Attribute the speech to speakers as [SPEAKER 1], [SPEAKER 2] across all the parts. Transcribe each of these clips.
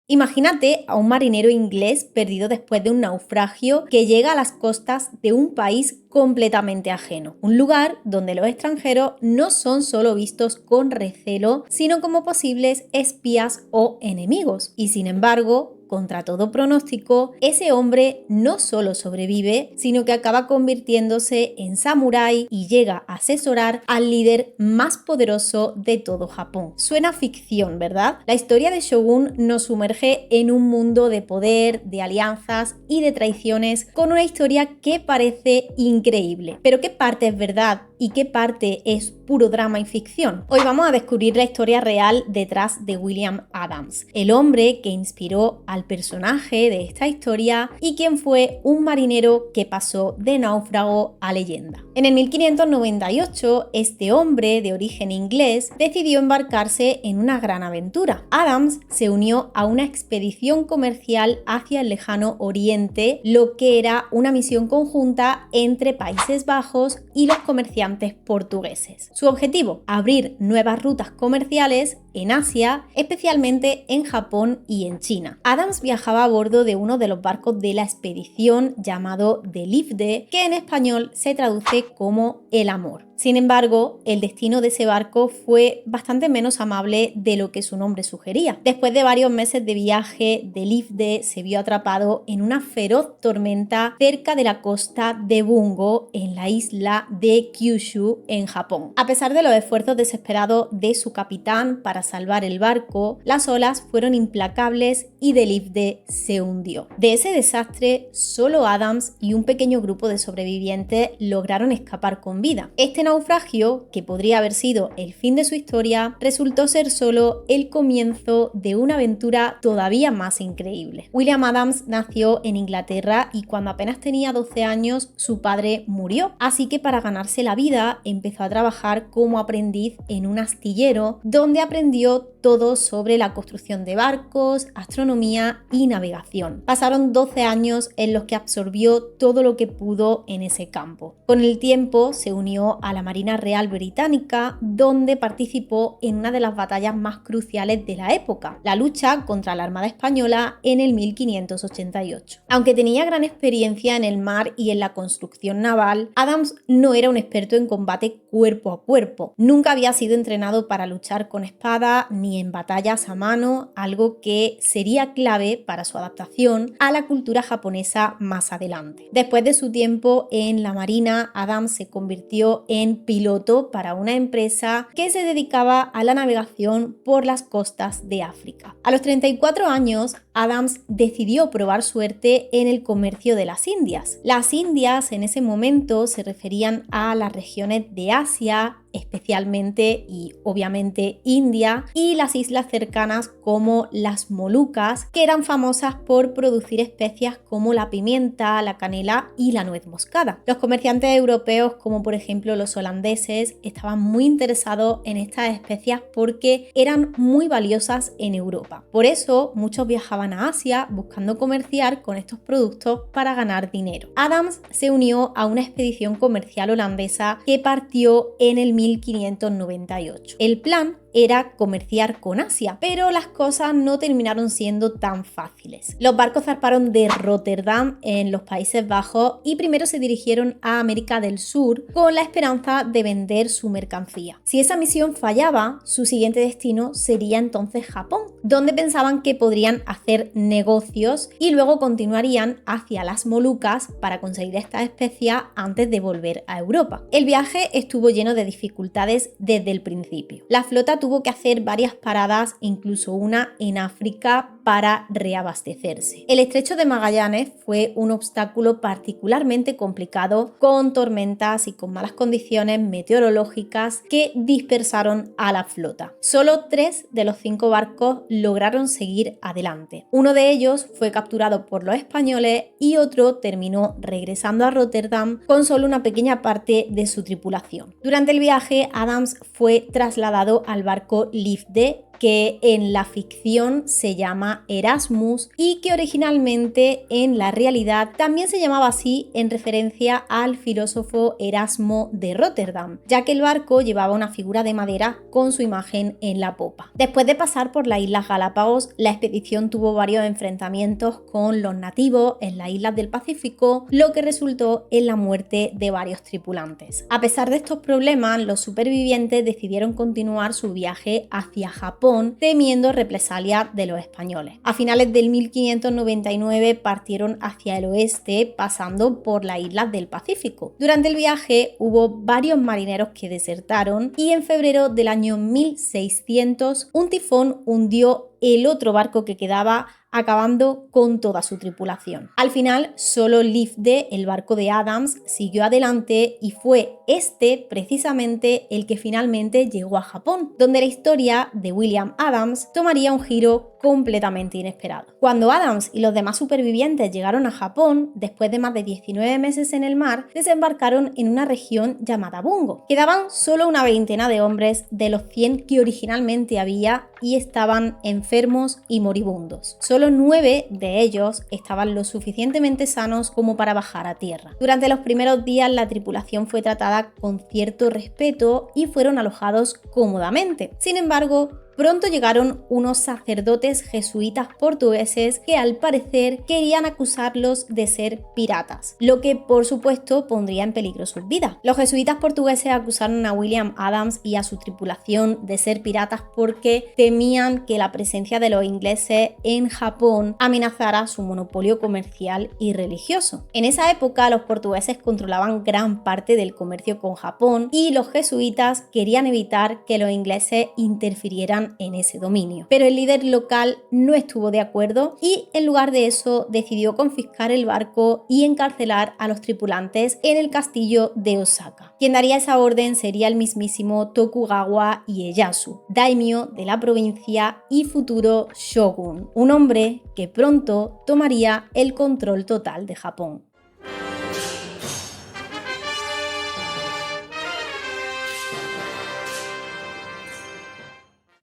[SPEAKER 1] Imagínate a un marinero inglés perdido después de un naufragio que llega a las costas de un país completamente ajeno, un lugar donde los extranjeros no son solo vistos con recelo, sino como posibles espías o enemigos. Y sin embargo, contra todo pronóstico, ese hombre no solo sobrevive, sino que acaba convirtiéndose en samurái y llega a asesorar al líder más poderoso de todo Japón. Suena ficción, ¿verdad? La historia de Shogun nos sumerge en un mundo de poder, de alianzas y de traiciones, con una historia que parece increíble. Pero ¿qué parte es verdad y qué parte es puro drama y ficción? Hoy vamos a descubrir la historia real detrás de William Adams, el hombre que inspiró al personaje de esta historia y quien fue un marinero que pasó de náufrago a leyenda. En el 1598, este hombre de origen inglés decidió embarcarse en una gran aventura. Adams se unió a una expedición comercial hacia el lejano oriente, lo que era una misión conjunta entre Países Bajos y los comerciantes portugueses. Su objetivo, abrir nuevas rutas comerciales en Asia, especialmente en Japón y en China. Adams viajaba a bordo de uno de los barcos de la expedición llamado The Livde, que en español se traduce como El Amor. Sin embargo, el destino de ese barco fue bastante menos amable de lo que su nombre sugería. Después de varios meses de viaje, The Livde se vio atrapado en una feroz tormenta cerca de la costa de Bungo, en la isla de Kyushu, en Japón. A pesar de los esfuerzos desesperados de su capitán para salvar el barco, las olas fueron implacables y The Livde se hundió. De ese desastre, solo Adams y un pequeño grupo de sobrevivientes lograron escapar con vida. Este naufragio, que podría haber sido el fin de su historia, resultó ser solo el comienzo de una aventura todavía más increíble. William Adams nació en Inglaterra y cuando apenas tenía 12 años su padre murió, así que para ganarse la vida empezó a trabajar como aprendiz en un astillero donde aprendió todo sobre la construcción de barcos, astronomía y navegación. Pasaron 12 años en los que absorbió todo lo que pudo en ese campo. Con el tiempo se unió a la Marina Real Británica, donde participó en una de las batallas más cruciales de la época, la lucha contra la Armada Española en el 1588. Aunque tenía gran experiencia en el mar y en la construcción naval, Adams no era un experto en combate cuerpo a cuerpo. Nunca había sido entrenado para luchar con espada ni en batallas a mano, algo que sería clave para su adaptación a la cultura japonesa más adelante. Después de su tiempo en la Marina, Adams se convirtió en piloto para una empresa que se dedicaba a la navegación por las costas de África. A los 34 años, Adams decidió probar suerte en el comercio de las Indias. Las Indias en ese momento se referían a las regiones de Asia, especialmente y obviamente India, y las islas cercanas como las Molucas, que eran famosas por producir especias como la pimienta, la canela y la nuez moscada. Los comerciantes europeos, como por ejemplo los holandeses, estaban muy interesados en estas especias porque eran muy valiosas en Europa. Por eso muchos viajaban a Asia buscando comerciar con estos productos para ganar dinero. Adams se unió a una expedición comercial holandesa que partió en el 1598. El plan era comerciar con Asia, pero las cosas no terminaron siendo tan fáciles. Los barcos zarparon de Rotterdam en los Países Bajos y primero se dirigieron a América del Sur con la esperanza de vender su mercancía. Si esa misión fallaba, su siguiente destino sería entonces Japón, donde pensaban que podrían hacer negocios y luego continuarían hacia las Molucas para conseguir estas especias antes de volver a Europa. El viaje estuvo lleno de dificultades desde el principio. La flota tuvo que hacer varias paradas, incluso una en África, para reabastecerse. El estrecho de Magallanes fue un obstáculo particularmente complicado, con tormentas y con malas condiciones meteorológicas que dispersaron a la flota. Solo 3 de los 5 barcos lograron seguir adelante. Uno de ellos fue capturado por los españoles y otro terminó regresando a Rotterdam con solo una pequeña parte de su tripulación. Durante el viaje, Adams fue trasladado al barco Livde, que en la ficción se llama Erasmus y que originalmente en la realidad también se llamaba así en referencia al filósofo Erasmo de Rotterdam, ya que el barco llevaba una figura de madera con su imagen en la popa. Después de pasar por las Islas Galápagos, la expedición tuvo varios enfrentamientos con los nativos en las islas del Pacífico, lo que resultó en la muerte de varios tripulantes. A pesar de estos problemas, los supervivientes decidieron continuar su viaje hacia Japón, temiendo represalias de los españoles. A finales del 1599 partieron hacia el oeste, pasando por las islas del Pacífico. Durante el viaje hubo varios marineros que desertaron y en febrero del año 1600 un tifón hundió el otro barco que quedaba, acabando con toda su tripulación. Al final, solo Lifde, el barco de Adams, siguió adelante y fue este precisamente el que finalmente llegó a Japón, donde la historia de William Adams tomaría un giro completamente inesperado. Cuando Adams y los demás supervivientes llegaron a Japón, después de más de 19 meses en el mar, desembarcaron en una región llamada Bungo. Quedaban solo una veintena de hombres de los 100 que originalmente había y estaban enfermos y moribundos. Solo 9 de ellos estaban lo suficientemente sanos como para bajar a tierra. Durante los primeros días la tripulación fue tratada con cierto respeto y fueron alojados cómodamente. Sin embargo, pronto llegaron unos sacerdotes jesuitas portugueses que al parecer querían acusarlos de ser piratas, lo que por supuesto pondría en peligro sus vidas. Los jesuitas portugueses acusaron a William Adams y a su tripulación de ser piratas porque temían que la presencia de los ingleses en Japón amenazara su monopolio comercial y religioso. En esa época los portugueses controlaban gran parte del comercio con Japón y los jesuitas querían evitar que los ingleses interfirieran en ese dominio. Pero el líder local no estuvo de acuerdo y en lugar de eso decidió confiscar el barco y encarcelar a los tripulantes en el castillo de Osaka. Quien daría esa orden sería el mismísimo Tokugawa Ieyasu, daimyo de la provincia y futuro shogun, un hombre que pronto tomaría el control total de Japón.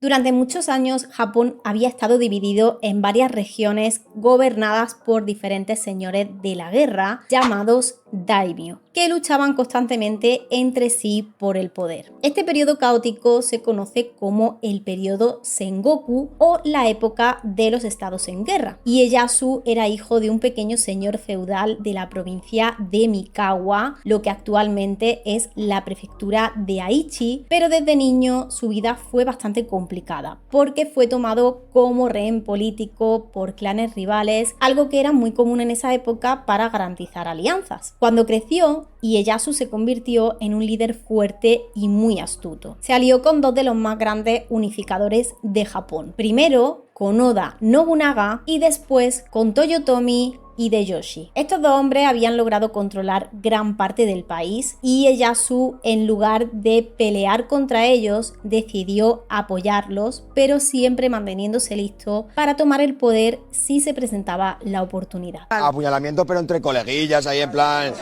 [SPEAKER 1] Durante muchos años, Japón había estado dividido en varias regiones gobernadas por diferentes señores de la guerra, llamados daimyo, que luchaban constantemente entre sí por el poder. Este periodo caótico se conoce como el periodo Sengoku o la época de los estados en guerra. Ieyasu era hijo de un pequeño señor feudal de la provincia de Mikawa, lo que actualmente es la prefectura de Aichi, pero desde niño su vida fue bastante complicada porque fue tomado como rehén político por clanes rivales, algo que era muy común en esa época para garantizar alianzas. Cuando creció, Ieyasu se convirtió en un líder fuerte y muy astuto. Se alió con dos de los más grandes unificadores de Japón. Primero con Oda Nobunaga y después con Toyotomi Hideyoshi. Estos dos hombres habían logrado controlar gran parte del país y Ieyasu, en lugar de pelear contra ellos, decidió apoyarlos, pero siempre manteniéndose listo para tomar el poder si se presentaba la oportunidad.
[SPEAKER 2] Apuñalamiento pero entre coleguillas ahí en plan...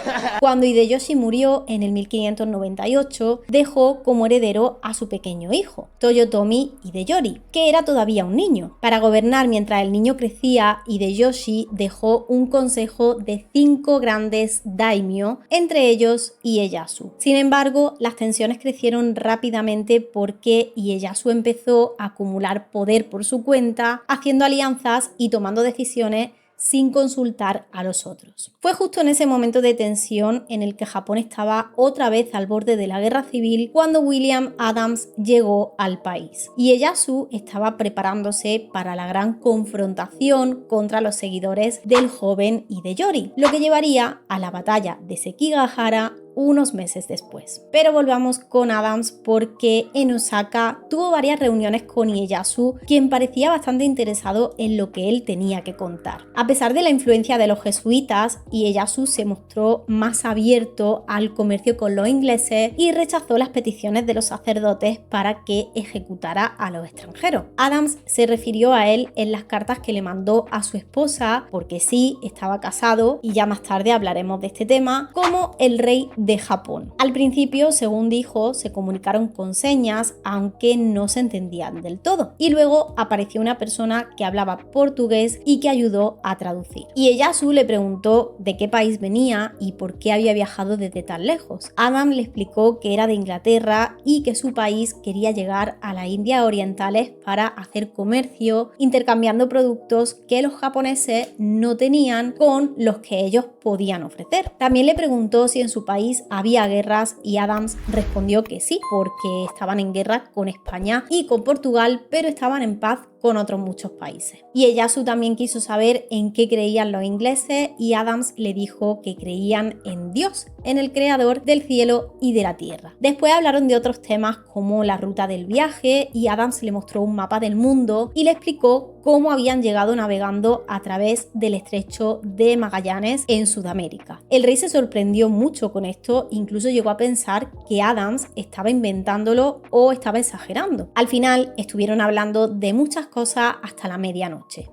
[SPEAKER 1] Cuando Hideyoshi murió en el 1598, dejó como heredero a su pequeño hijo, Toyotomi Hideyori, que era todavía un niño. Para gobernar mientras el niño crecía, Hideyoshi dejó un consejo de 5 grandes daimyo, entre ellos Ieyasu. Sin embargo, las tensiones crecieron rápidamente porque Ieyasu empezó a acumular poder por su cuenta, haciendo alianzas y tomando decisiones sin consultar a los otros. Fue justo en ese momento de tensión en el que Japón estaba otra vez al borde de la guerra civil cuando William Adams llegó al país. Ieyasu estaba preparándose para la gran confrontación contra los seguidores del joven Hideyori, lo que llevaría a la batalla de Sekigahara unos meses después. Pero volvamos con Adams porque en Osaka tuvo varias reuniones con Ieyasu, quien parecía bastante interesado en lo que él tenía que contar. A pesar de la influencia de los jesuitas, Ieyasu se mostró más abierto al comercio con los ingleses y rechazó las peticiones de los sacerdotes para que ejecutara a los extranjeros. Adams se refirió a él en las cartas que le mandó a su esposa, porque sí, estaba casado, y ya más tarde hablaremos de este tema, como el rey de Japón. Al principio, según dijo, se comunicaron con señas, aunque no se entendían del todo. Y luego apareció una persona que hablaba portugués y que ayudó a traducir. Ieyasu le preguntó de qué país venía y por qué había viajado desde tan lejos. Adam le explicó que era de Inglaterra y que su país quería llegar a las Indias Orientales para hacer comercio, intercambiando productos que los japoneses no tenían con los que ellos podían ofrecer. También le preguntó si en su país había guerras y Adams respondió que sí, porque estaban en guerra con España y con Portugal, pero estaban en paz con otros muchos países. Y Ieyasu también quiso saber en qué creían los ingleses y Adams le dijo que creían en Dios, en el creador del cielo y de la tierra. Después hablaron de otros temas como la ruta del viaje y Adams le mostró un mapa del mundo y le explicó cómo habían llegado navegando a través del estrecho de Magallanes en Sudamérica. El rey se sorprendió mucho con esto, incluso llegó a pensar que Adams estaba inventándolo o estaba exagerando. Al final estuvieron hablando de muchas cosas hasta la medianoche.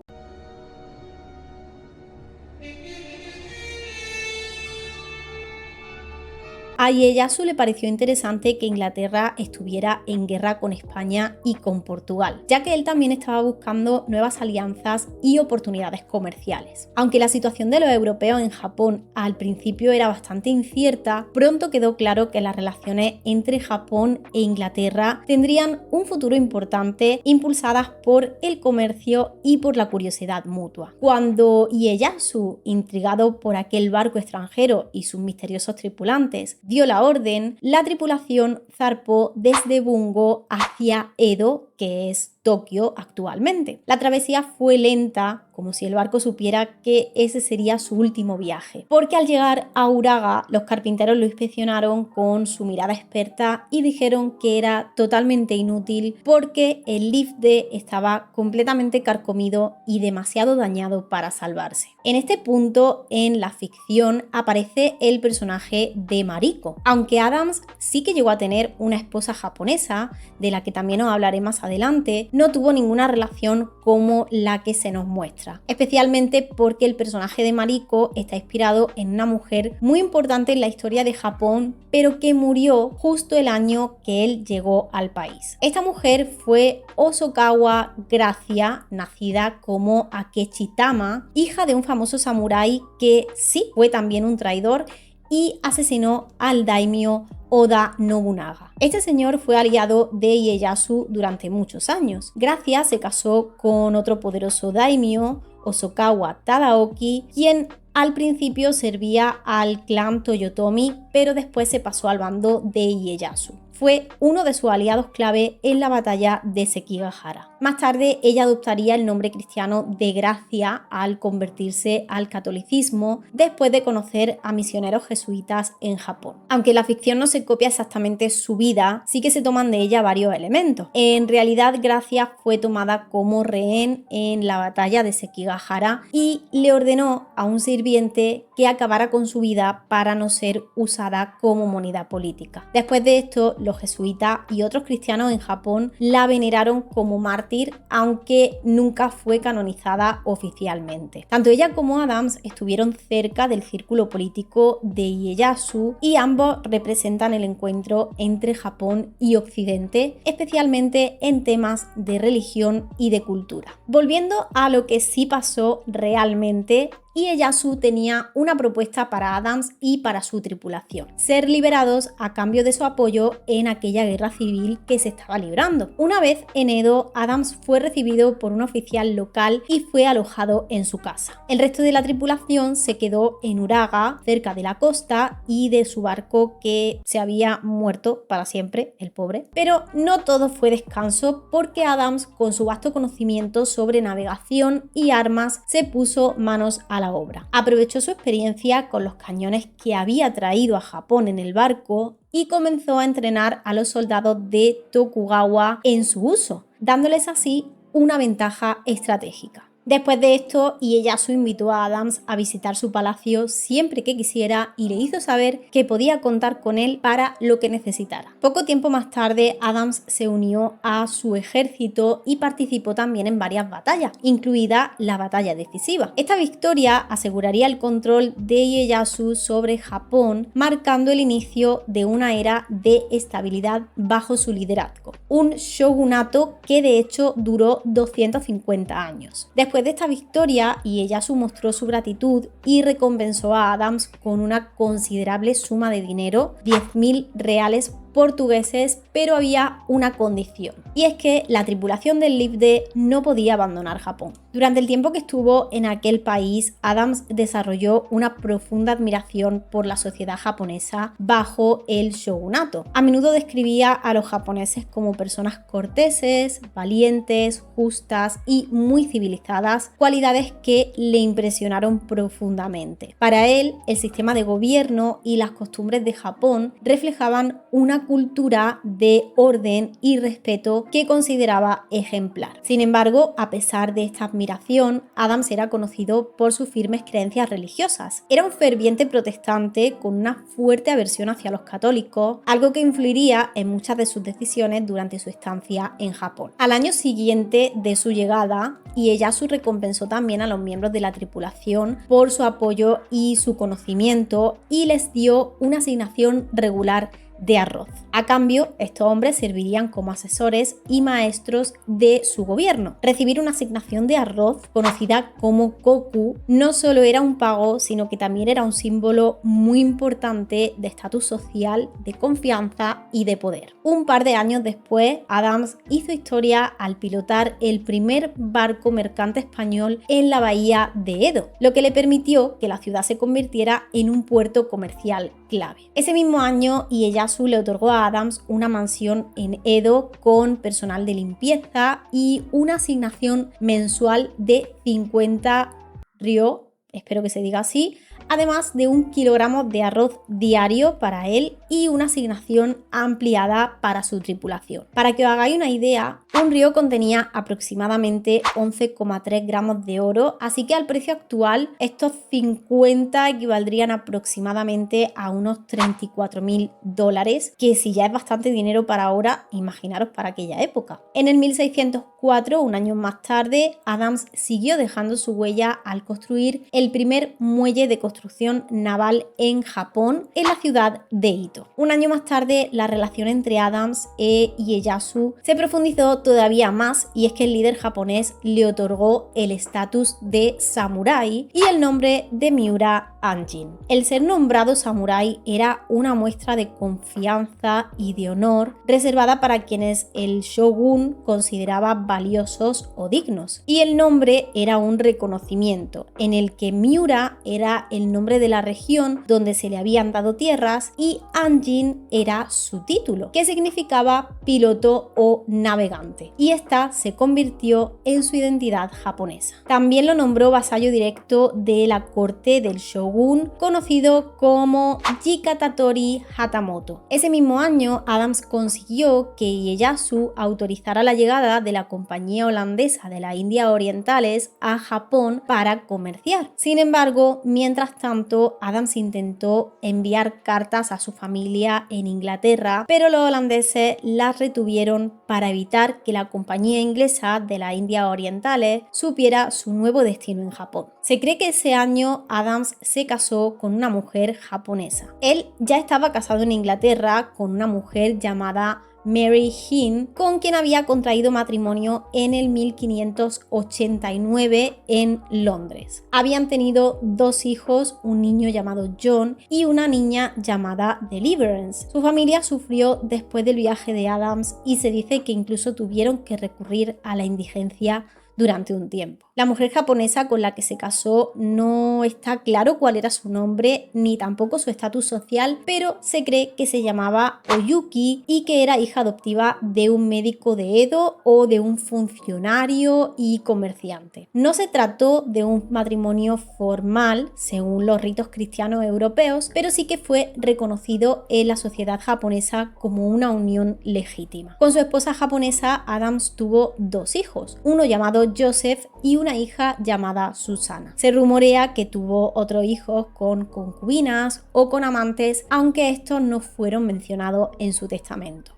[SPEAKER 1] A Ieyasu le pareció interesante que Inglaterra estuviera en guerra con España y con Portugal, ya que él también estaba buscando nuevas alianzas y oportunidades comerciales. Aunque la situación de los europeos en Japón al principio era bastante incierta, pronto quedó claro que las relaciones entre Japón e Inglaterra tendrían un futuro importante, impulsadas por el comercio y por la curiosidad mutua. Cuando Ieyasu, intrigado por aquel barco extranjero y sus misteriosos tripulantes, dio la orden, la tripulación zarpó desde Bungo hacia Edo, que es Tokio actualmente. La travesía fue lenta, como si el barco supiera que ese sería su último viaje, porque al llegar a Uraga los carpinteros lo inspeccionaron con su mirada experta y dijeron que era totalmente inútil porque el lifte estaba completamente carcomido y demasiado dañado para salvarse. En este punto en la ficción aparece el personaje de Mariko, aunque Adams sí que llegó a tener una esposa japonesa, de la que también os hablaré más adelante, no tuvo ninguna relación como la que se nos muestra, especialmente porque el personaje de Mariko está inspirado en una mujer muy importante en la historia de Japón, pero que murió justo el año que él llegó al país. Esta mujer fue Hosokawa Gracia, nacida como Akechi Tama, hija de un famoso samurái que sí fue también un traidor y asesinó al daimyo Oda Nobunaga. Este señor fue aliado de Ieyasu durante muchos años. Gracia se casó con otro poderoso daimyo, Hosokawa Tadaoki, quien al principio servía al clan Toyotomi, pero después se pasó al bando de Ieyasu. Fue uno de sus aliados clave en la batalla de Sekigahara. Más tarde, ella adoptaría el nombre cristiano de Gracia al convertirse al catolicismo después de conocer a misioneros jesuitas en Japón. Aunque la ficción no se copia exactamente su vida, sí que se toman de ella varios elementos. En realidad, Gracia fue tomada como rehén en la batalla de Sekigahara y le ordenó a un sirviente que acabara con su vida para no ser usada como moneda política. Después de esto, los jesuitas y otros cristianos en Japón la veneraron como mártir, aunque nunca fue canonizada oficialmente. Tanto ella como Adams estuvieron cerca del círculo político de Ieyasu y ambos representan el encuentro entre Japón y Occidente, especialmente en temas de religión y de cultura. Volviendo a lo que sí pasó realmente, Ieyasu tenía una propuesta para Adams y para su tripulación: ser liberados a cambio de su apoyo en aquella guerra civil que se estaba librando. Una vez en Edo, Adams fue recibido por un oficial local y fue alojado en su casa. El resto de la tripulación se quedó en Uraga, cerca de la costa y de su barco, que se había muerto para siempre, el pobre. Pero no todo fue descanso, porque Adams, con su vasto conocimiento sobre navegación y armas, se puso manos a la obra. Aprovechó su experiencia con los cañones que había traído a Japón en el barco y comenzó a entrenar a los soldados de Tokugawa en su uso, dándoles así una ventaja estratégica. Después de esto, Ieyasu invitó a Adams a visitar su palacio siempre que quisiera y le hizo saber que podía contar con él para lo que necesitara. Poco tiempo más tarde, Adams se unió a su ejército y participó también en varias batallas, incluida la batalla decisiva. Esta victoria aseguraría el control de Ieyasu sobre Japón, marcando el inicio de una era de estabilidad bajo su liderazgo. Un shogunato que de hecho duró 250 años. Después de esta victoria, Ieyasu mostró su gratitud y recompensó a Adams con una considerable suma de dinero, 10.000 reales portugueses, pero había una condición, y es que la tripulación del Livde no podía abandonar Japón. Durante el tiempo que estuvo en aquel país, Adams desarrolló una profunda admiración por la sociedad japonesa bajo el shogunato. A menudo describía a los japoneses como personas corteses, valientes, justas y muy civilizadas, cualidades que le impresionaron profundamente. Para él, el sistema de gobierno y las costumbres de Japón reflejaban una cultura de orden y respeto que consideraba ejemplar. Sin embargo, a pesar de esta admiración, Adams era conocido por sus firmes creencias religiosas. Era un ferviente protestante con una fuerte aversión hacia los católicos, algo que influiría en muchas de sus decisiones durante su estancia en Japón. Al año siguiente de su llegada, Ieyasu recompensó también a los miembros de la tripulación por su apoyo y su conocimiento y les dio una asignación regular de arroz. A cambio, estos hombres servirían como asesores y maestros de su gobierno. Recibir una asignación de arroz, conocida como koku, no solo era un pago, sino que también era un símbolo muy importante de estatus social, de confianza y de poder. Un par de años después, Adams hizo historia al pilotar el primer barco mercante español en la bahía de Edo, lo que le permitió que la ciudad se convirtiera en un puerto comercial clave. Ese mismo año, Ieyasu le otorgó a Adams una mansión en Edo con personal de limpieza y una asignación mensual de 50 ryo, espero que se diga así, además de 1 kilogramo de arroz diario para él y una asignación ampliada para su tripulación. Para que os hagáis una idea, un río contenía aproximadamente 11,3 gramos de oro, así que al precio actual estos 50 equivaldrían aproximadamente a unos $34.000, que si ya es bastante dinero para ahora, imaginaros para aquella época. En el 1604, un año más tarde, Adams siguió dejando su huella al construir el primer muelle de construcción naval en Japón, en la ciudad de Ito. Un año más tarde, la relación entre Adams e Ieyasu se profundizó todavía más, y es que el líder japonés le otorgó el estatus de samurái y el nombre de Miura Anjin. El ser nombrado samurái era una muestra de confianza y de honor reservada para quienes el shogun consideraba valiosos o dignos, y el nombre era un reconocimiento en el que Miura era el nombre de la región donde se le habían dado tierras y Anjin era su título, que significaba piloto o navegante, y esta se convirtió en su identidad japonesa. También lo nombró vasallo directo de la corte del shogun, conocido como Jikatatori Hatamoto. Ese mismo año, Adams consiguió que Ieyasu autorizara la llegada de la compañía holandesa de las Indias Orientales a Japón para comerciar. Sin embargo, mientras tanto, Adams intentó enviar cartas a su familia en Inglaterra, pero los holandeses las retuvieron para evitar que la compañía inglesa de las Indias Orientales supiera su nuevo destino en Japón. Se cree que ese año Adams se casó con una mujer japonesa. Él ya estaba casado en Inglaterra con una mujer llamada Mary Hinn, con quien había contraído matrimonio en el 1589 en Londres. Habían tenido 2 hijos, un niño llamado John y una niña llamada Deliverance. Su familia sufrió después del viaje de Adams y se dice que incluso tuvieron que recurrir a la indigencia durante un tiempo. La mujer japonesa con la que se casó no está claro cuál era su nombre ni tampoco su estatus social, pero se cree que se llamaba Oyuki y que era hija adoptiva de un médico de Edo o de un funcionario y comerciante. No se trató de un matrimonio formal según los ritos cristianos europeos, pero sí que fue reconocido en la sociedad japonesa como una unión legítima. Con su esposa japonesa, Adams tuvo 2 hijos, uno llamado marido Joseph y una hija llamada Susana. Se rumorea que tuvo otros hijos con concubinas o con amantes, aunque estos no fueron mencionados en su testamento.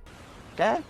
[SPEAKER 3] ¿Qué?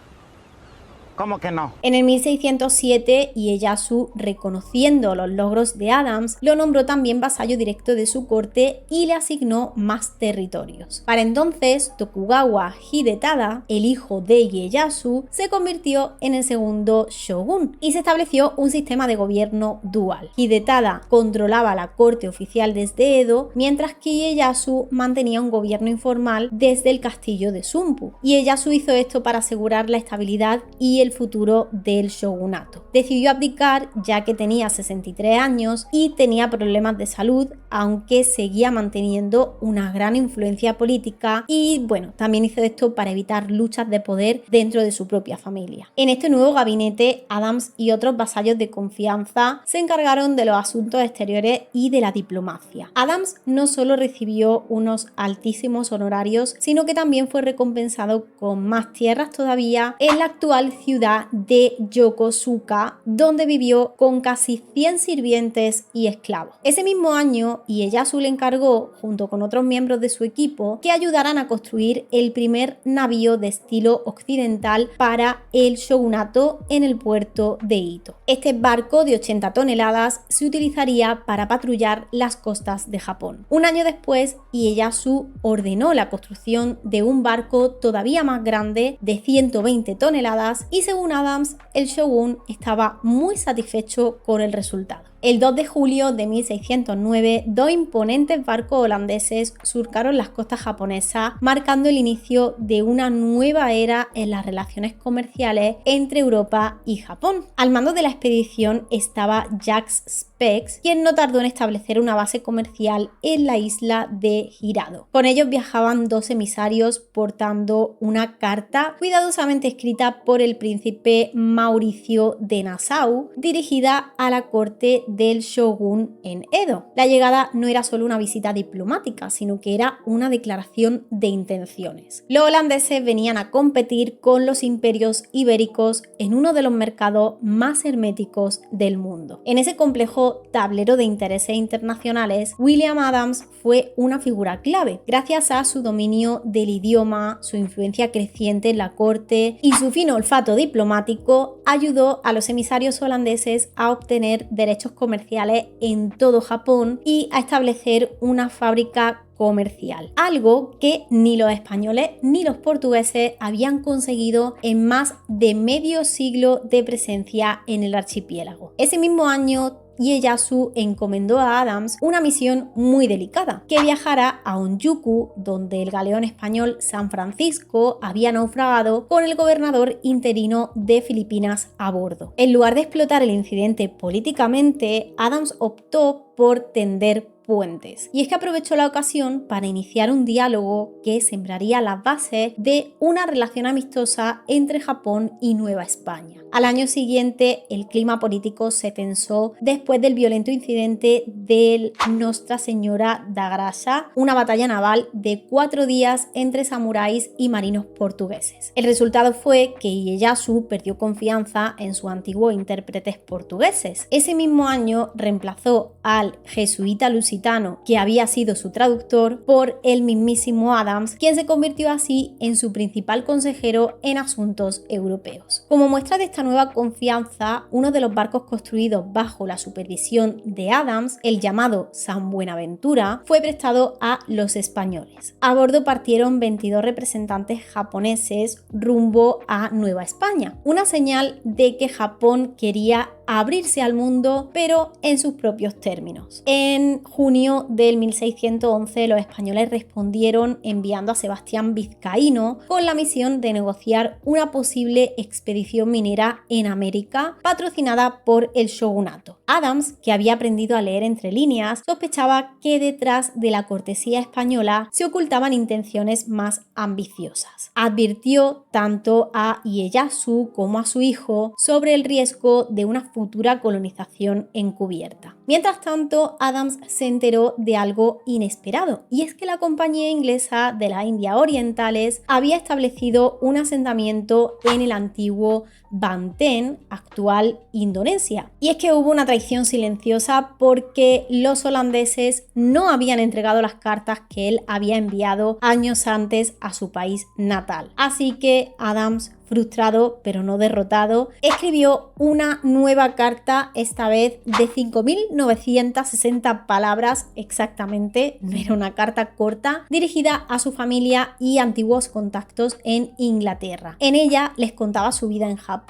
[SPEAKER 3] ¿Cómo que no?
[SPEAKER 1] En el 1607, Ieyasu, reconociendo los logros de Adams, lo nombró también vasallo directo de su corte y le asignó más territorios. Para entonces, Tokugawa Hidetada, el hijo de Ieyasu, se convirtió en el segundo shogun y se estableció un sistema de gobierno dual. Hidetada controlaba la corte oficial desde Edo, mientras que Ieyasu mantenía un gobierno informal desde el castillo de Sumpu. Ieyasu hizo esto para asegurar la estabilidad y el futuro del shogunato. Decidió abdicar ya que tenía 63 años y tenía problemas de salud, aunque seguía manteniendo una gran influencia política y bueno, también hizo esto para evitar luchas de poder dentro de su propia familia. En este nuevo gabinete, Adams y otros vasallos de confianza se encargaron de los asuntos exteriores y de la diplomacia. Adams no solo recibió unos altísimos honorarios, sino que también fue recompensado con más tierras todavía en la actual ciudad de Yokosuka, donde vivió con casi 100 sirvientes y esclavos. Ese mismo año, Ieyasu le encargó, junto con otros miembros de su equipo, que ayudaran a construir el primer navío de estilo occidental para el shogunato en el puerto de Ito. Este barco de 80 toneladas se utilizaría para patrullar las costas de Japón. Un año después, Ieyasu ordenó la construcción de un barco todavía más grande de 120 toneladas y según Adams, el shogun estaba muy satisfecho con el resultado. El 2 de julio de 1609, dos imponentes barcos holandeses surcaron las costas japonesas, marcando el inicio de una nueva era en las relaciones comerciales entre Europa y Japón. Al mando de la expedición estaba Jacques Spex, quien no tardó en establecer una base comercial en la isla de Hirado. Con ellos viajaban dos emisarios portando una carta cuidadosamente escrita por el príncipe Mauricio de Nassau, dirigida a la corte del shogun en Edo. La llegada no era solo una visita diplomática, sino que era una declaración de intenciones. Los holandeses venían a competir con los imperios ibéricos en uno de los mercados más herméticos del mundo. En ese complejo tablero de intereses internacionales, William Adams fue una figura clave, gracias a su dominio del idioma, su influencia creciente en la corte y su fino olfato diplomático. Ayudó a los emisarios holandeses a obtener derechos comerciales en todo Japón y a establecer una fábrica comercial, algo que ni los españoles ni los portugueses habían conseguido en más de medio siglo de presencia en el archipiélago. Ese mismo año, Ieyasu encomendó a Adams una misión muy delicada, que viajara a Honjuku, donde el galeón español San Francisco había naufragado con el gobernador interino de Filipinas a bordo. En lugar de explotar el incidente políticamente, Adams optó por tender puentes. Y es que aprovechó la ocasión para iniciar un diálogo que sembraría las bases de una relación amistosa entre Japón y Nueva España. Al año siguiente, el clima político se tensó después del violento incidente del Nostra Señora da Graça, una batalla naval de 4 días entre samuráis y marinos portugueses. El resultado fue que Ieyasu perdió confianza en sus antiguos intérpretes portugueses. Ese mismo año reemplazó al jesuita lusitano, que había sido su traductor, por el mismísimo Adams, quien se convirtió así en su principal consejero en asuntos europeos. Como muestra de esta nueva confianza, uno de los barcos construidos bajo la supervisión de Adams, el llamado San Buenaventura, fue prestado a los españoles. A bordo partieron 22 representantes japoneses rumbo a Nueva España, una señal de que Japón quería abrirse al mundo, pero en sus propios términos. En junio del 1611, los españoles respondieron enviando a Sebastián Vizcaíno con la misión de negociar una posible expedición minera en América, patrocinada por el shogunato. Adams, que había aprendido a leer entre líneas, sospechaba que detrás de la cortesía española se ocultaban intenciones más ambiciosas. Advirtió tanto a Ieyasu como a su hijo sobre el riesgo de una futura colonización encubierta. Mientras tanto, Adams se enteró de algo inesperado, y es que la compañía inglesa de las Indias Orientales había establecido un asentamiento en el antiguo Banten, actual Indonesia. Y es que hubo una traición silenciosa porque los holandeses no habían entregado las cartas que él había enviado años antes a su país natal. Así que Adams, frustrado pero no derrotado, escribió una nueva carta, esta vez de 5.960 palabras exactamente, no era una carta corta, dirigida a su familia y antiguos contactos en Inglaterra. En ella les contaba su vida en Japón,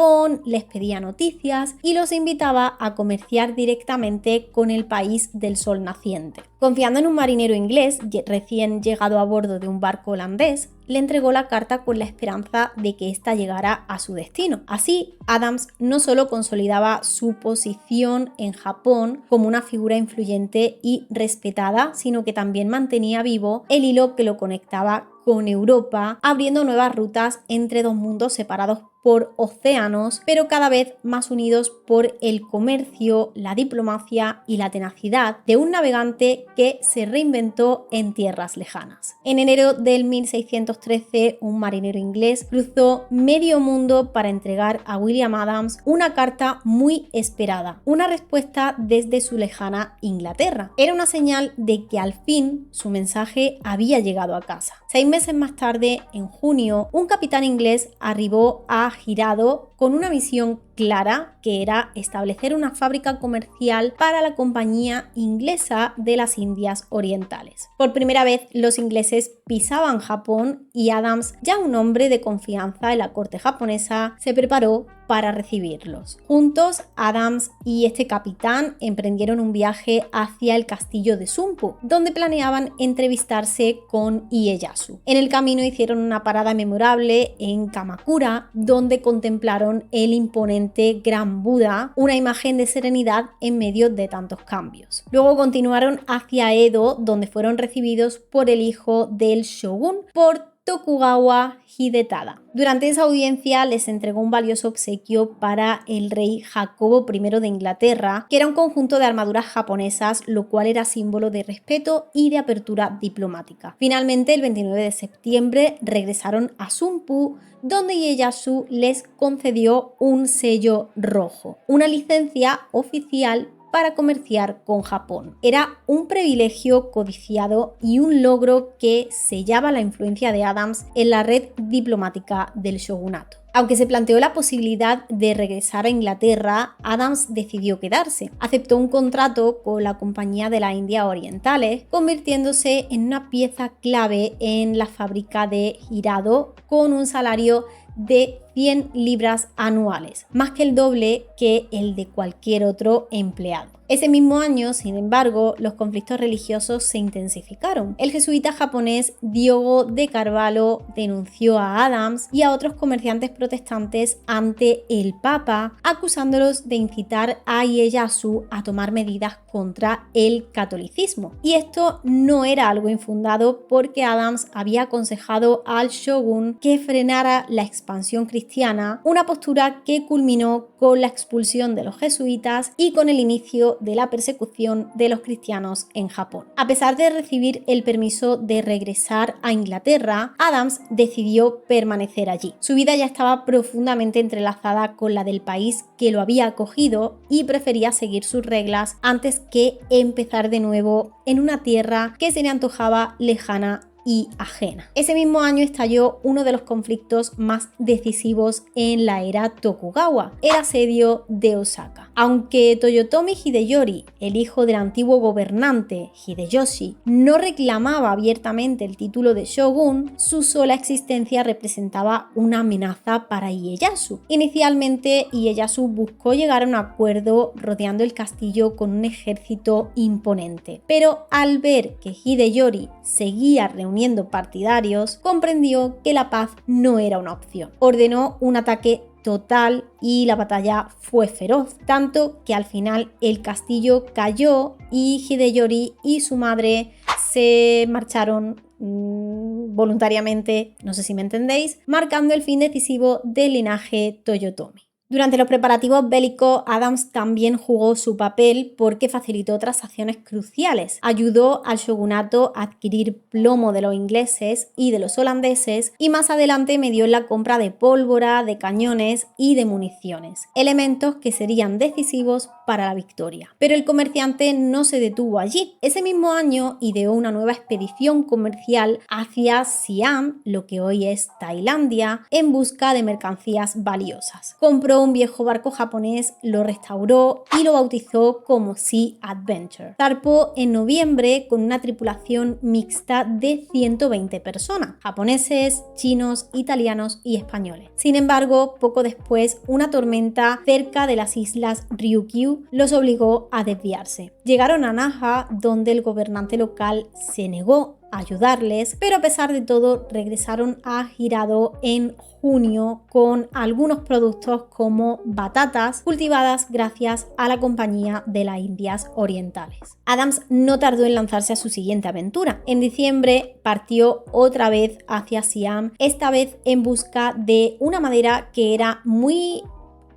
[SPEAKER 1] les pedía noticias y los invitaba a comerciar directamente con el país del sol naciente. Confiando en un marinero inglés recién llegado a bordo de un barco holandés, le entregó la carta con la esperanza de que ésta llegara a su destino. Así, Adams no solo consolidaba su posición en Japón como una figura influyente y respetada, sino que también mantenía vivo el hilo que lo conectaba con Europa, abriendo nuevas rutas entre dos mundos separados por océanos, pero cada vez más unidos por el comercio, la diplomacia y la tenacidad de un navegante que se reinventó en tierras lejanas. En enero del 1613, un marinero inglés cruzó medio mundo para entregar a William Adams una carta muy esperada, una respuesta desde su lejana Inglaterra. Era una señal de que al fin su mensaje había llegado a casa. 6 meses más tarde, en junio, un capitán inglés arribó a Hirado con una misión clara, que era establecer una fábrica comercial para la compañía inglesa de las Indias Orientales. Por primera vez, los ingleses pisaban Japón y Adams, ya un hombre de confianza en la corte japonesa, se preparó para recibirlos. Juntos, Adams y este capitán emprendieron un viaje hacia el castillo de Sumpu, donde planeaban entrevistarse con Ieyasu. En el camino hicieron una parada memorable en Kamakura, donde contemplaron el imponente Gran Buda, una imagen de serenidad en medio de tantos cambios. Luego continuaron hacia Edo, donde fueron recibidos por el hijo del shogun, por Tokugawa Hidetada. Durante esa audiencia les entregó un valioso obsequio para el rey Jacobo I de Inglaterra, que era un conjunto de armaduras japonesas, lo cual era símbolo de respeto y de apertura diplomática. Finalmente, el 29 de septiembre regresaron a Sumpu, donde Ieyasu les concedió un sello rojo, una licencia oficial para comerciar con Japón. Era un privilegio codiciado y un logro que sellaba la influencia de Adams en la red diplomática del shogunato. Aunque se planteó la posibilidad de regresar a Inglaterra, Adams decidió quedarse. Aceptó un contrato con la Compañía de las Indias Orientales, convirtiéndose en una pieza clave en la fábrica de Hirado, con un salario de 100 libras anuales, más que el doble que el de cualquier otro empleado. Ese mismo año, sin embargo, los conflictos religiosos se intensificaron. El jesuita japonés Diogo de Carvalho denunció a Adams y a otros comerciantes protestantes ante el Papa, acusándolos de incitar a Ieyasu a tomar medidas contra el catolicismo. Y esto no era algo infundado, porque Adams había aconsejado al shogun que frenara la expansión cristiana, una postura que culminó con la expulsión de los jesuitas y con el inicio de la persecución de los cristianos en Japón. A pesar de recibir el permiso de regresar a Inglaterra, Adams decidió permanecer allí. Su vida ya estaba profundamente entrelazada con la del país que lo había acogido y prefería seguir sus reglas antes que empezar de nuevo en una tierra que se le antojaba lejana y ajena. Ese mismo año estalló uno de los conflictos más decisivos en la era Tokugawa, el asedio de Osaka. Aunque Toyotomi Hideyori, el hijo del antiguo gobernante Hideyoshi, no reclamaba abiertamente el título de shogun, su sola existencia representaba una amenaza para Ieyasu. Inicialmente, Ieyasu buscó llegar a un acuerdo rodeando el castillo con un ejército imponente, pero al ver que Hideyori seguía reuniendo partidarios, comprendió que la paz no era una opción. Ordenó un ataque total y la batalla fue feroz, tanto que al final el castillo cayó y Hideyori y su madre se marcharon voluntariamente, no sé si me entendéis, marcando el fin decisivo del linaje Toyotomi. Durante los preparativos bélicos, Adams también jugó su papel porque facilitó transacciones cruciales. Ayudó al shogunato a adquirir plomo de los ingleses y de los holandeses y más adelante medió en la compra de pólvora, de cañones y de municiones, elementos que serían decisivos para la victoria. Pero el comerciante no se detuvo allí. Ese mismo año ideó una nueva expedición comercial hacia Siam, lo que hoy es Tailandia, en busca de mercancías valiosas. Compró un viejo barco japonés, lo restauró y lo bautizó como Sea Adventure. Zarpó en noviembre con una tripulación mixta de 120 personas, japoneses, chinos, italianos y españoles. Sin embargo, poco después, una tormenta cerca de las islas Ryukyu los obligó a desviarse. Llegaron a Naha, donde el gobernante local se negó a ayudarles, pero a pesar de todo regresaron a Hirado en junio con algunos productos como batatas cultivadas gracias a la Compañía de las Indias Orientales. Adams no tardó en lanzarse a su siguiente aventura. En diciembre partió otra vez hacia Siam, esta vez en busca de una madera que era muy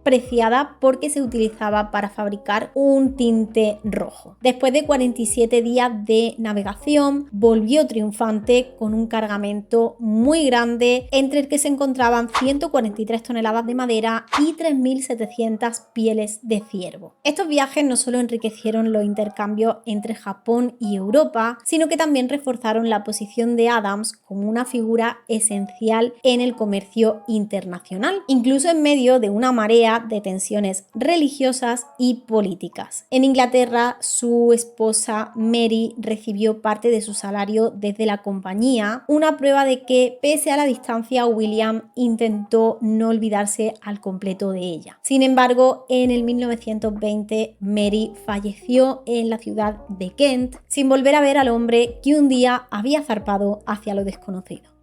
[SPEAKER 1] preciada porque se utilizaba para fabricar un tinte rojo. Después de 47 días de navegación, volvió triunfante con un cargamento muy grande, entre el que se encontraban 143 toneladas de madera y 3.700 pieles de ciervo. Estos viajes no solo enriquecieron los intercambios entre Japón y Europa, sino que también reforzaron la posición de Adams como una figura esencial en el comercio internacional, incluso en medio de una marea de tensiones religiosas y políticas. En Inglaterra, su esposa Mary recibió parte de su salario desde la compañía, una prueba de que, pese a la distancia, William intentó no olvidarse al completo de ella. Sin embargo, en el 1920, Mary falleció en la ciudad de Kent, sin volver a ver al hombre que un día había zarpado hacia lo desconocido.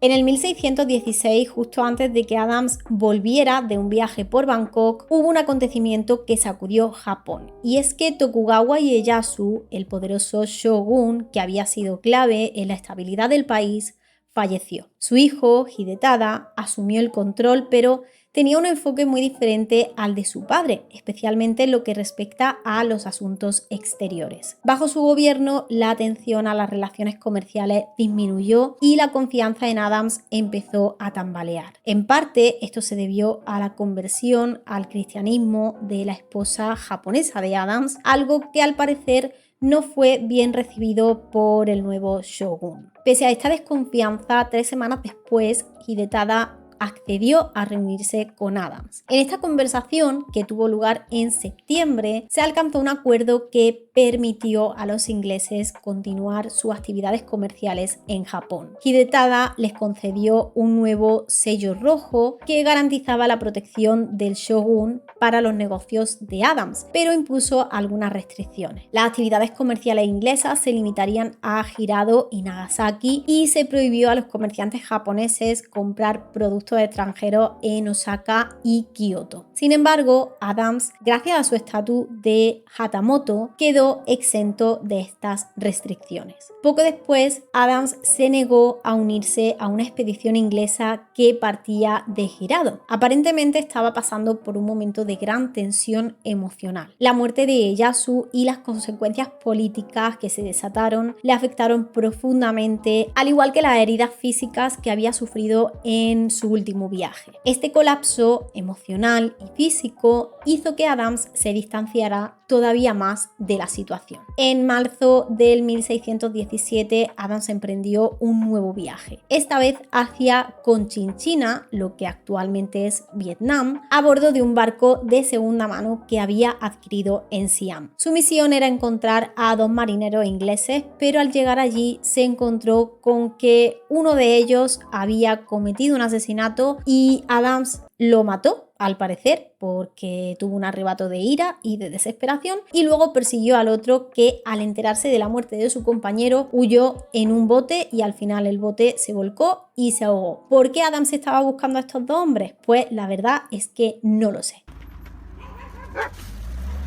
[SPEAKER 1] En el 1616, justo antes de que Adams volviera de un viaje por Bangkok, hubo un acontecimiento que sacudió Japón. Y es que Tokugawa Ieyasu, el poderoso shogun que había sido clave en la estabilidad del país, falleció. Su hijo, Hidetada, asumió el control, pero tenía un enfoque muy diferente al de su padre, especialmente en lo que respecta a los asuntos exteriores. Bajo su gobierno, la atención a las relaciones comerciales disminuyó y la confianza en Adams empezó a tambalear. En parte, esto se debió a la conversión al cristianismo de la esposa japonesa de Adams, algo que al parecer no fue bien recibido por el nuevo shogun. Pese a esta desconfianza, 3 semanas después, Hidetada accedió a reunirse con Adams. En esta conversación, que tuvo lugar en septiembre, se alcanzó un acuerdo que permitió a los ingleses continuar sus actividades comerciales en Japón. Hidetada les concedió un nuevo sello rojo que garantizaba la protección del shogun para los negocios de Adams, pero impuso algunas restricciones. Las actividades comerciales inglesas se limitarían a Hirado y Nagasaki y se prohibió a los comerciantes japoneses comprar productos extranjeros en Osaka y Kioto. Sin embargo, Adams, gracias a su estatus de hatamoto, quedó exento de estas restricciones. Poco después, Adams se negó a unirse a una expedición inglesa que partía de Hirado. Aparentemente estaba pasando por un momento de gran tensión emocional. La muerte de Ieyasu y las consecuencias políticas que se desataron le afectaron profundamente, al igual que las heridas físicas que había sufrido en su último viaje. Este colapso emocional y físico hizo que Adams se distanciara todavía más de la situación. En marzo del 1617, Adams emprendió un nuevo viaje, esta vez hacia Conchinchina, lo que actualmente es Vietnam, a bordo de un barco de segunda mano que había adquirido en Siam. Su misión era encontrar a 2 marineros ingleses, pero al llegar allí se encontró con que uno de ellos había cometido un asesinato y Adams lo mató, al parecer, porque tuvo un arrebato de ira y de desesperación, y luego persiguió al otro que, al enterarse de la muerte de su compañero, huyó en un bote y al final el bote se volcó y se ahogó. ¿Por qué Adams estaba buscando a estos 2 hombres? Pues la verdad es que no lo sé.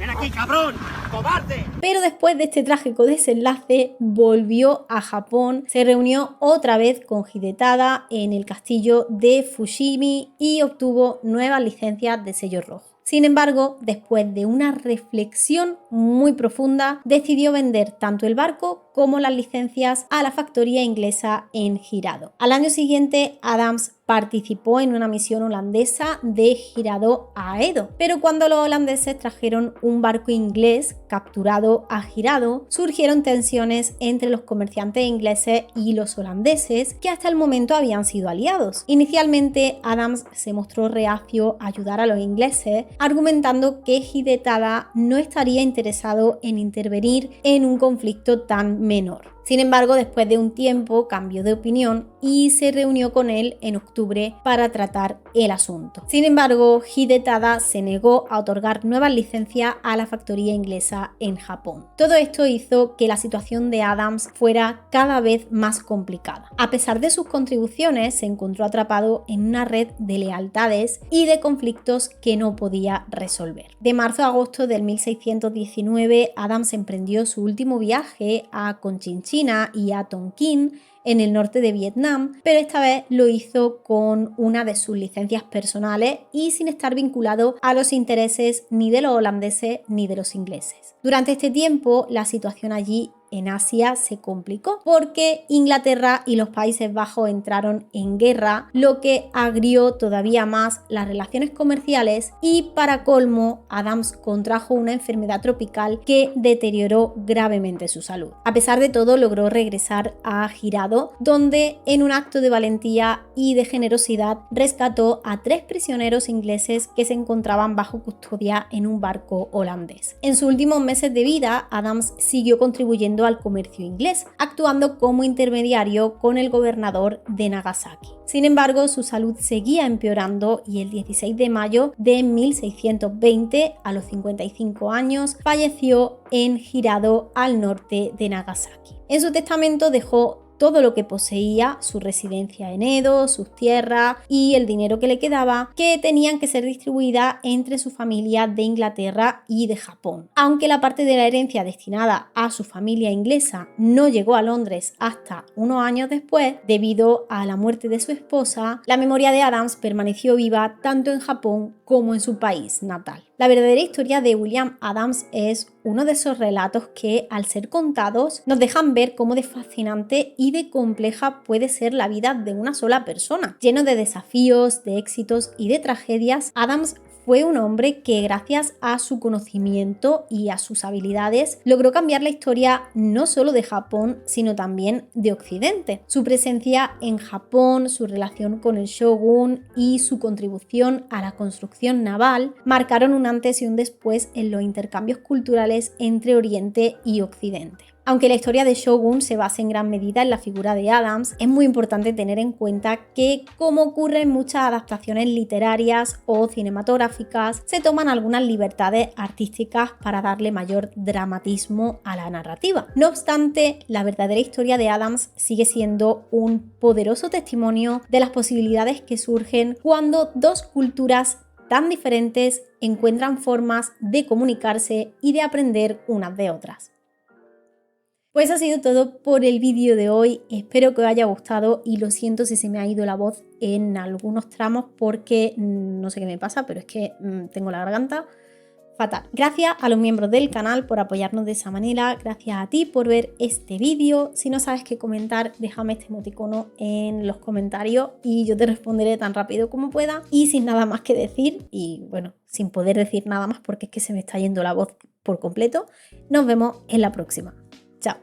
[SPEAKER 4] ¡Ven aquí, cabrón! ¡Cobarde!
[SPEAKER 1] Pero después de este trágico desenlace, volvió a Japón, se reunió otra vez con Hidetada en el castillo de Fushimi y obtuvo nuevas licencias de sello rojo. Sin embargo, después de una reflexión muy profunda, decidió vender tanto el barco como las licencias a la factoría inglesa en Hirado. Al año siguiente, Adams participó en una misión holandesa de Hirado a Edo, pero cuando los holandeses trajeron un barco inglés capturado a Hirado, surgieron tensiones entre los comerciantes ingleses y los holandeses, que hasta el momento habían sido aliados. Inicialmente, Adams se mostró reacio a ayudar a los ingleses, argumentando que Hidetada no estaría interesado en intervenir en un conflicto tan menor. Sin embargo, después de un tiempo cambió de opinión y se reunió con él en octubre para tratar el asunto. Sin embargo, Hidetada se negó a otorgar nuevas licencias a la factoría inglesa en Japón. Todo esto hizo que la situación de Adams fuera cada vez más complicada. A pesar de sus contribuciones, se encontró atrapado en una red de lealtades y de conflictos que no podía resolver. De marzo a agosto del 1619, Adams emprendió su último viaje a Cochinchina y a Tonkin en el norte de Vietnam, pero esta vez lo hizo con una de sus licencias personales y sin estar vinculado a los intereses ni de los holandeses ni de los ingleses. Durante este tiempo, la situación allí en Asia se complicó porque Inglaterra y los Países Bajos entraron en guerra, lo que agrió todavía más las relaciones comerciales y, para colmo, Adams contrajo una enfermedad tropical que deterioró gravemente su salud. A pesar de todo, logró regresar a Hirado, donde en un acto de valentía y de generosidad rescató a 3 prisioneros ingleses que se encontraban bajo custodia en un barco holandés. En sus últimos meses de vida, Adams siguió contribuyendo al comercio inglés, actuando como intermediario con el gobernador de Nagasaki. Sin embargo, su salud seguía empeorando y el 16 de mayo de 1620, a los 55 años, falleció en Hirado, al norte de Nagasaki. En su testamento dejó todo lo que poseía, su residencia en Edo, sus tierras y el dinero que le quedaba, que tenían que ser distribuidas entre su familia de Inglaterra y de Japón. Aunque la parte de la herencia destinada a su familia inglesa no llegó a Londres hasta unos años después, debido a la muerte de su esposa, la memoria de Adams permaneció viva tanto en Japón como en su país natal. La verdadera historia de William Adams es uno de esos relatos que, al ser contados, nos dejan ver cómo de fascinante y de compleja puede ser la vida de una sola persona. Lleno de desafíos, de éxitos y de tragedias, Adams fue un hombre que, gracias a su conocimiento y a sus habilidades, logró cambiar la historia no solo de Japón, sino también de Occidente. Su presencia en Japón, su relación con el shogun y su contribución a la construcción naval marcaron un antes y un después en los intercambios culturales entre Oriente y Occidente. Aunque la historia de Shogun se basa en gran medida en la figura de Adams, es muy importante tener en cuenta que, como ocurre en muchas adaptaciones literarias o cinematográficas, se toman algunas libertades artísticas para darle mayor dramatismo a la narrativa. No obstante, la verdadera historia de Adams sigue siendo un poderoso testimonio de las posibilidades que surgen cuando dos culturas tan diferentes encuentran formas de comunicarse y de aprender unas de otras. Pues ha sido todo por el vídeo de hoy, espero que os haya gustado y lo siento si se me ha ido la voz en algunos tramos porque no sé qué me pasa, pero es que tengo la garganta fatal. Gracias a los miembros del canal por apoyarnos de esa manera, gracias a ti por ver este vídeo. Si no sabes qué comentar, déjame este emoticono en los comentarios y yo te responderé tan rápido como pueda. Y sin nada más que decir, y bueno, sin poder decir nada más porque es que se me está yendo la voz por completo, nos vemos en la próxima. Chao.